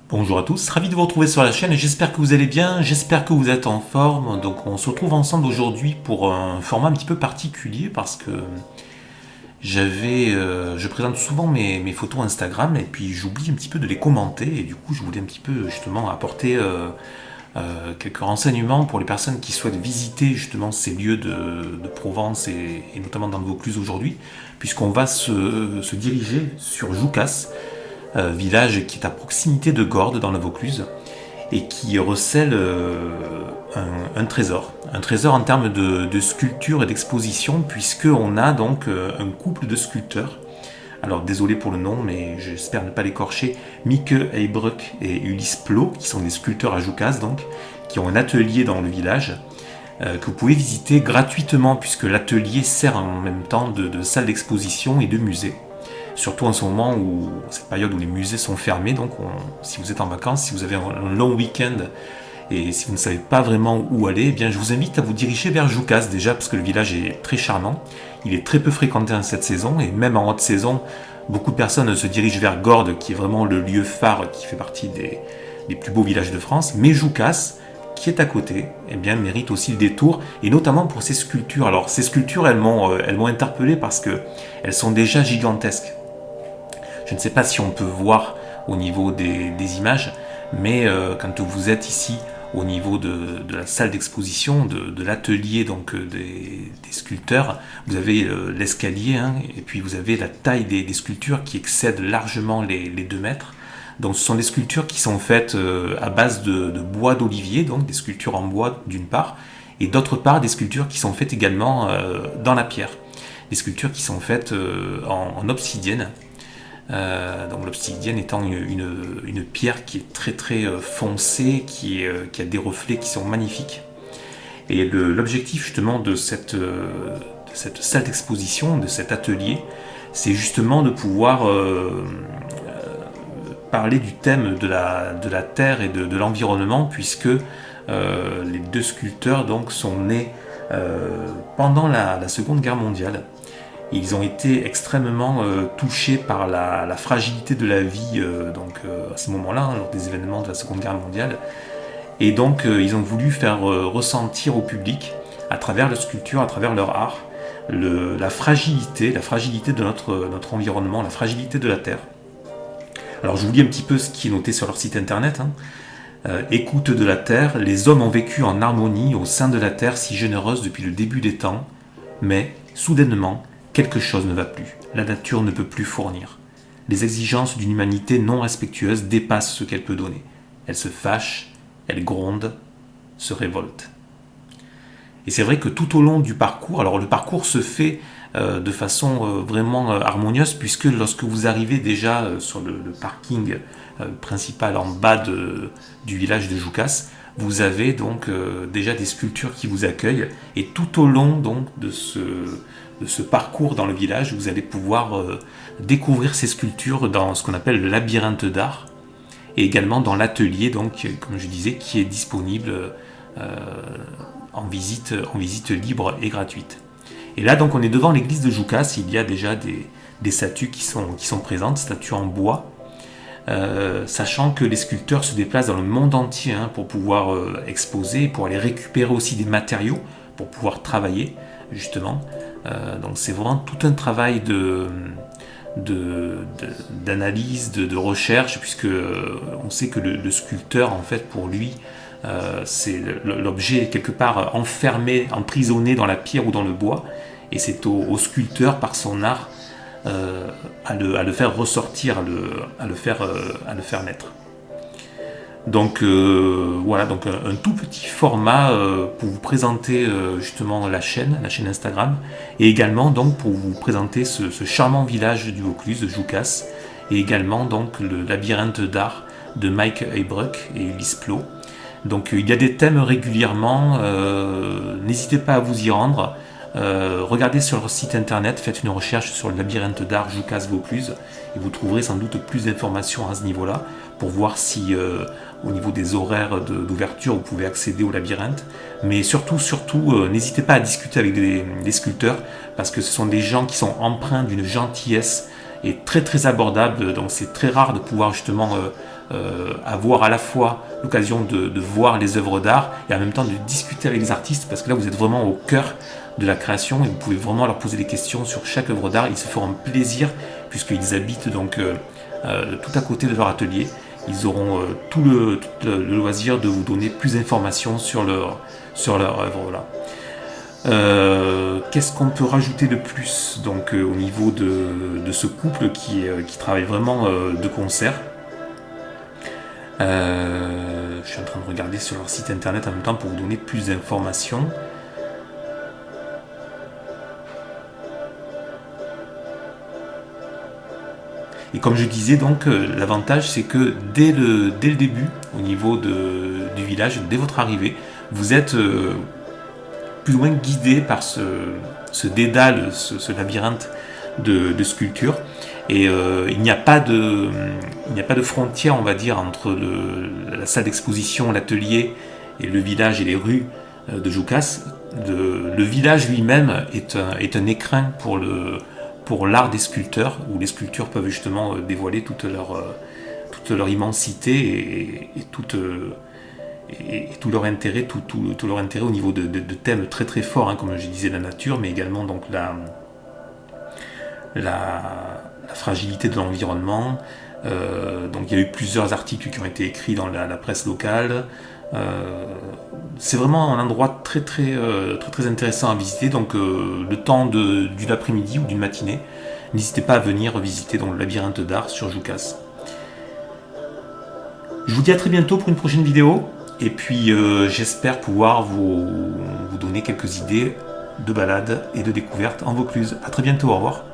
Bonjour à tous, ravi de vous retrouver sur la chaîne et j'espère que vous allez bien, j'espère que vous êtes en forme. Donc on se retrouve ensemble aujourd'hui pour un format un petit peu particulier parce que je présente souvent mes photos Instagram et puis j'oublie un petit peu de les commenter et du coup je voulais un petit peu justement apporter quelques renseignements pour les personnes qui souhaitent visiter justement ces lieux de Provence et notamment dans le Vaucluse aujourd'hui, puisqu'on va se diriger sur Joucas, village qui est à proximité de Gordes dans la Vaucluse et qui recèle un trésor. Un trésor en termes de sculpture et d'exposition, puisqu'on a donc un couple de sculpteurs. Alors désolé pour le nom, mais j'espère ne pas l'écorcher. Mieke Heybruck et Ulysse Plot, qui sont des sculpteurs à Joucas, donc, qui ont un atelier dans le village, que vous pouvez visiter gratuitement, puisque l'atelier sert en même temps de salle d'exposition et de musée. Surtout en ce moment où, cette période où les musées sont fermés, donc si vous êtes en vacances, si vous avez un long week-end et si vous ne savez pas vraiment où aller, eh bien je vous invite à vous diriger vers Joucas déjà parce que le village est très charmant. Il est très peu fréquenté en cette saison et même en haute saison, beaucoup de personnes se dirigent vers Gordes qui est vraiment le lieu phare qui fait partie des plus beaux villages de France. Mais Joucas, qui est à côté, eh bien, mérite aussi le détour, et notamment pour ses sculptures. Alors ces sculptures, elles m'ont interpellé parce qu'elles sont déjà gigantesques. Je ne sais pas si on peut voir au niveau des images, mais quand vous êtes ici au niveau de la salle d'exposition, de l'atelier donc des sculpteurs, vous avez l'escalier, hein, et puis vous avez la taille des sculptures qui excède largement les 2 mètres. Donc ce sont des sculptures qui sont faites à base de bois d'olivier, donc des sculptures en bois d'une part, et d'autre part des sculptures qui sont faites également dans la pierre. Des sculptures qui sont faites en obsidienne. Donc l'obsidienne étant une pierre qui est très très foncée, qui a des reflets qui sont magnifiques. Et l'objectif justement de cette salle d'exposition, de cet atelier, c'est justement de pouvoir parler du thème de la terre et de l'environnement, puisque les 2 sculpteurs donc, sont nés pendant la Seconde Guerre mondiale. Ils ont été extrêmement touchés par la fragilité de la vie à ce moment-là, hein, lors des événements de la Seconde Guerre mondiale. Et donc ils ont voulu faire ressentir au public, à travers la sculpture, à travers leur art, la fragilité de notre environnement, la fragilité de la Terre. Alors je vous lis un petit peu ce qui est noté sur leur site internet. Hein. Écoute de la Terre, les hommes ont vécu en harmonie au sein de la Terre si généreuse depuis le début des temps, mais, soudainement, quelque chose ne va plus. La nature ne peut plus fournir. Les exigences d'une humanité non respectueuse dépassent ce qu'elle peut donner. Elle se fâche, elle gronde, se révolte. Et c'est vrai que tout au long du parcours, alors le parcours se fait de façon vraiment harmonieuse, puisque lorsque vous arrivez déjà sur le parking principal en bas du village de Joucas, vous avez donc déjà des sculptures qui vous accueillent, et tout au long donc de ce parcours dans le village, vous allez pouvoir découvrir ces sculptures dans ce qu'on appelle le labyrinthe d'art, et également dans l'atelier, donc comme je disais, qui est disponible en visite libre et gratuite. Et là donc on est devant l'église de Joucas, il y a déjà des statues qui sont présentes, statues en bois, sachant que les sculpteurs se déplacent dans le monde entier hein, pour pouvoir exposer, pour aller récupérer aussi des matériaux, pour pouvoir travailler justement. Donc c'est vraiment tout un travail d'analyse, de recherche, puisque on sait que le sculpteur, en fait, pour lui, c'est l'objet quelque part enfermé, emprisonné dans la pierre ou dans le bois, et c'est au sculpteur, par son art, à le faire ressortir, à le faire naître. Donc voilà, donc un tout petit format pour vous présenter justement la chaîne Instagram, et également donc pour vous présenter ce charmant village du Vaucluse, de Joucas, et également donc le labyrinthe d'art de Mieke Heybruck et Ulysse Plot. Donc il y a des thèmes régulièrement, n'hésitez pas à vous y rendre. Regardez sur leur site internet, faites une recherche sur le labyrinthe d'art Joucas Vaucluse et vous trouverez sans doute plus d'informations à ce niveau-là pour voir si au niveau des horaires d'ouverture vous pouvez accéder au labyrinthe. Mais surtout, n'hésitez pas à discuter avec les sculpteurs parce que ce sont des gens qui sont empreints d'une gentillesse et très très abordable, donc c'est très rare de pouvoir justement avoir à la fois l'occasion de voir les œuvres d'art et en même temps de discuter avec les artistes, parce que là vous êtes vraiment au cœur de la création et vous pouvez vraiment leur poser des questions sur chaque œuvre d'art. Ils se feront plaisir puisqu'ils habitent donc tout à côté de leur atelier. Ils auront tout le loisir de vous donner plus d'informations sur leur œuvre là. Qu'est-ce qu'on peut rajouter de plus donc au niveau de ce couple qui travaille vraiment de concert. Je suis en train de regarder sur leur site internet en même temps pour vous donner plus d'informations. Et comme je disais, donc l'avantage c'est que dès le début, au niveau du village, dès votre arrivée, vous êtes plus ou moins guidé par ce dédale, ce labyrinthe de sculptures. Et il n'y a pas de frontière, on va dire, entre la salle d'exposition, l'atelier et le village et les rues de Jukas. Le village lui-même est un écrin pour l'art des sculpteurs, où les sculptures peuvent justement dévoiler toute leur immensité et tout leur intérêt, tout leur intérêt au niveau de thèmes très très forts, hein, comme je disais, la nature, mais également donc la fragilité de l'environnement. Donc il y a eu plusieurs articles qui ont été écrits dans la presse locale. C'est vraiment un endroit très intéressant à visiter. Donc le temps d'une après-midi ou d'une matinée, n'hésitez pas à venir visiter donc, le labyrinthe d'art sur Jukas. Je vous dis à très bientôt pour une prochaine vidéo. Et puis j'espère pouvoir vous donner quelques idées de balades et de découvertes en Vaucluse. A très bientôt, au revoir.